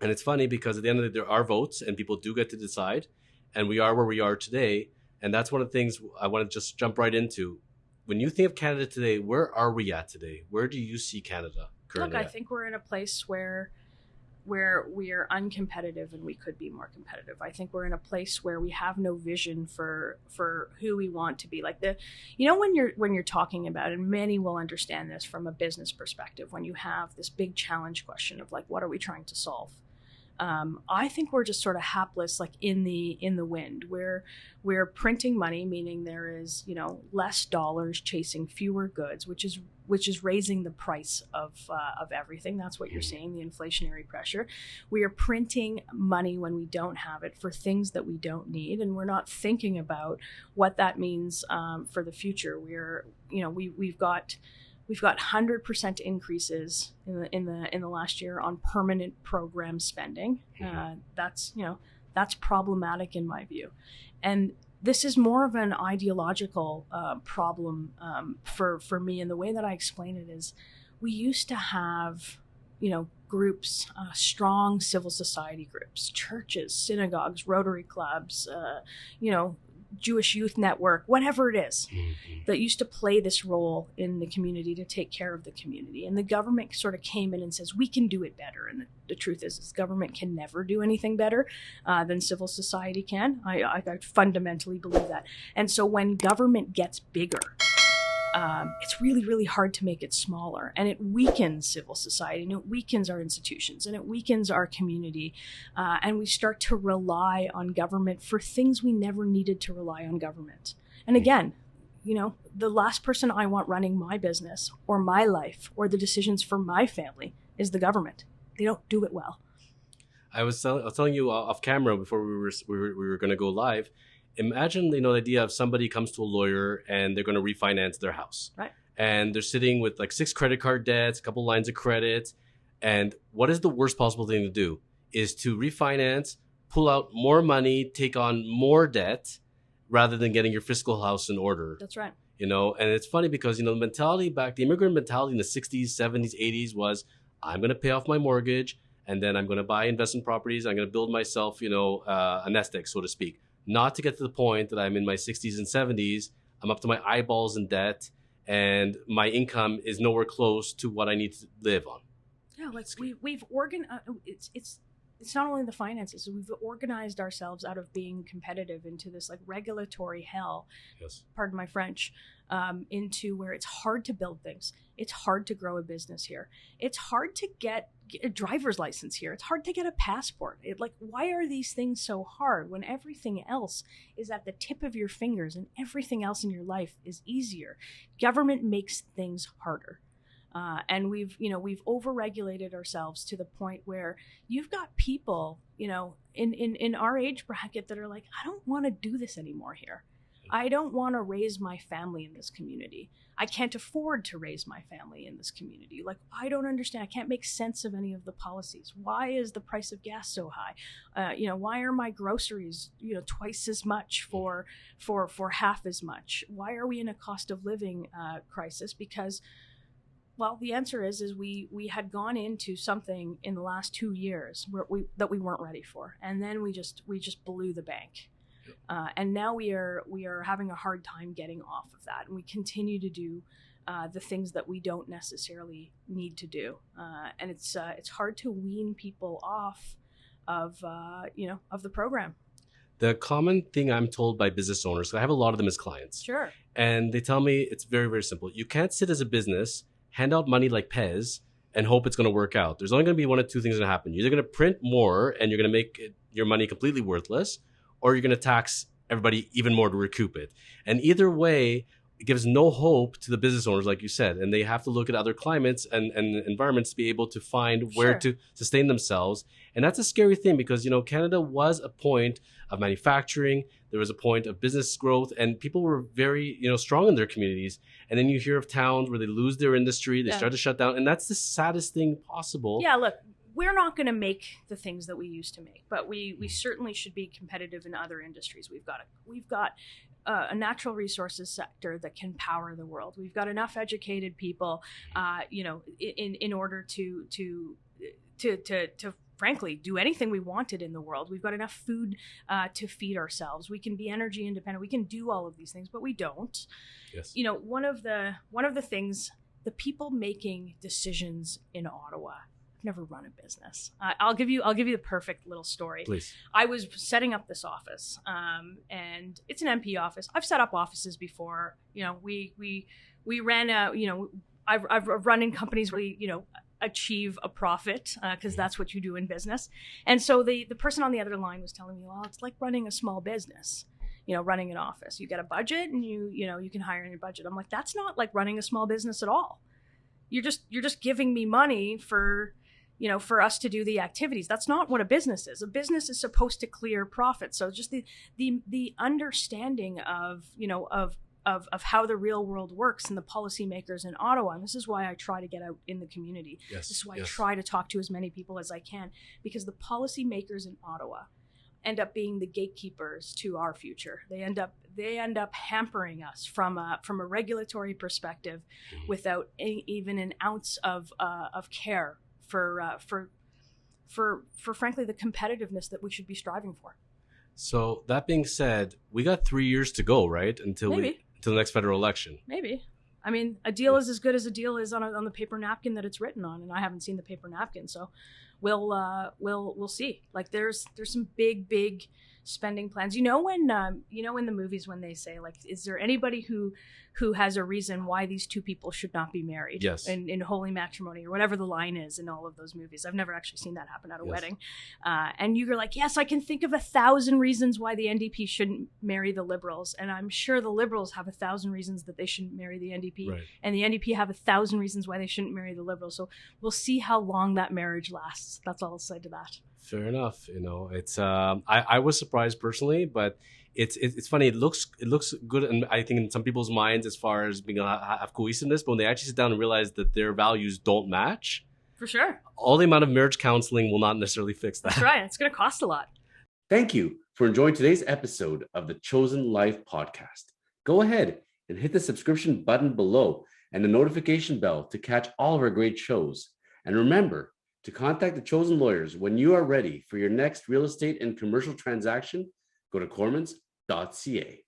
And it's funny because at the end of the day, there are votes and people do get to decide. And we are where we are today. And that's one of the things I want to just jump right into. When you think of Canada today, where are we at today? Where do you see Canada Look, currently I at? think we're in a place where we are uncompetitive and we could be more competitive. I think we're in a place where we have no vision for who we want to be. Like when you're talking about, and many will understand this from a business perspective, when you have this big challenge question of like, what are we trying to solve? I think we're just sort of hapless, like in the wind. We're printing money, meaning there is less dollars chasing fewer goods, which is raising the price of everything. That's what you're seeing, the inflationary pressure. We are printing money when we don't have it for things that we don't need, and we're not thinking about what that means for the future. We've got 100% increases in the last year on permanent program spending. That's problematic in my view, and this is more of an ideological problem for me. And the way that I explain it is, we used to have groups, strong civil society groups, churches, synagogues, Rotary clubs, Jewish Youth Network, whatever it is, that used to play this role in the community to take care of the community. And the government sort of came in and says, we can do it better. And the truth is government can never do anything better than civil society can. I fundamentally believe that. And so when government gets bigger, it's really, really hard to make it smaller, and it weakens civil society, and it weakens our institutions, and it weakens our community, and we start to rely on government for things we never needed to rely on government. And again, the last person I want running my business or my life or the decisions for my family is the government. They don't do it well. I was telling you off camera before we were going to go live. Imagine the idea of somebody comes to a lawyer and they're going to refinance their house, right? And they're sitting with like 6 credit card debts, a couple lines of credit, and what is the worst possible thing to do is to refinance, pull out more money, take on more debt, rather than getting your fiscal house in order. That's right. And it's funny because the immigrant mentality in the 60s, 70s, 80s was, I'm going to pay off my mortgage, and then I'm going to buy investment properties. I'm going to build myself, a nest egg, so to speak. Not to get to the point that I'm in my 60s and 70s, I'm up to my eyeballs in debt, and my income is nowhere close to what I need to live on. Yeah, like we've organized. It's not only the finances. We've organized ourselves out of being competitive into this like regulatory hell. Yes. Pardon my French. Into where it's hard to build things. It's hard to grow a business here. It's hard to get a driver's license here. It's hard to get a passport. Why are these things so hard when everything else is at the tip of your fingers and everything else in your life is easier? Government makes things harder. And we've overregulated ourselves to the point where you've got people, in our age bracket that are like, I don't want to do this anymore here. I don't want to raise my family in this community. I can't afford to raise my family in this community. Like, I don't understand. I can't make sense of any of the policies. Why is the price of gas so high? Why are my groceries, twice as much for half as much? Why are we in a cost of living crisis? Because, well, the answer is we had gone into something in the last 2 years that we weren't ready for, and then we just blew the bank. And now we are having a hard time getting off of that, and we continue to do the things that we don't necessarily need to do, and it's hard to wean people off of the program. The common thing I'm told by business owners, I have a lot of them as clients, Sure, and they tell me it's very, very simple. You can't sit as a business, hand out money like Pez, and hope it's going to work out. There's only going to be one of two things going to happen. You're either going to print more and you're going to make your money completely worthless, or you're going to tax everybody even more to recoup it. And either way, it gives no hope to the business owners, like you said, and they have to look at other climates and environments to be able to find where to sustain themselves. And that's a scary thing because, Canada was a point of manufacturing. There was a point of business growth, and people were very, strong in their communities. And then you hear of towns where they lose their industry, they start to shut down. And that's the saddest thing possible. Yeah, look, we're not going to make the things that we used to make, but we certainly should be competitive in other industries. We've got a natural resources sector that can power the world. We've got enough educated people, in order to frankly, do anything we wanted in the world. We've got enough food to feed ourselves. We can be energy independent. We can do all of these things, but we don't. Yes. You know, one of the things, the people making decisions in Ottawa, I've never run a business. I'll give you the perfect little story. Please. I was setting up this office, and it's an MP office. I've set up offices before. You know, we ran a, you know, I've run in companies where we, you know, achieve a profit because that's what you do in business. And so the person on the other line was telling me, well, it's like running a small business, you know, running an office. You get a budget and you know, you can hire in your budget. I'm like, that's not like running a small business at all. You're just giving me money for, you know, for us to do the activities. That's not what a business is. A business is supposed to clear profit. So just the understanding of, you know, of how the real world works and the policymakers in Ottawa. And this is why I try to get out in the community. Yes, this is why yes. I try to talk to as many people as I can, because the policymakers in Ottawa end up being the gatekeepers to our future. They end up hampering us from a regulatory perspective without even an ounce of care for frankly the competitiveness that we should be striving for. So that being said, we got 3 years to go, right? Until the next federal election. Maybe. I mean, a deal is as good as a deal is on the paper napkin that it's written on, and I haven't seen the paper napkin, so we'll see. Like there's some big spending plans. You know when in the movies when they say like, is there anybody who has a reason why these two people should not be married? Yes. In holy matrimony or whatever the line is in all of those movies. I've never actually seen that happen at a Yes. wedding. And you're like, yes, I can think of 1,000 reasons why the NDP shouldn't marry the Liberals, and I'm sure the Liberals have 1,000 reasons that they shouldn't marry the NDP, Right. and the NDP have 1,000 reasons why they shouldn't marry the Liberals. So we'll see how long that marriage lasts. That's all I'll say to that. Fair enough. You know, it's I was surprised personally, but it's funny. It looks good, and I think in some people's minds as far as being have cohesiveness, but when they actually sit down and realize that their values don't match, For sure. all the amount of marriage counseling will not necessarily fix that. That's right. It's going to cost a lot. Thank you for enjoying today's episode of the Chosen Life podcast. Go ahead and hit the subscription button below and the notification bell to catch all of our great shows. And remember to contact the Chosen Lawyers when you are ready for your next real estate and commercial transaction. Go to cormans.ca.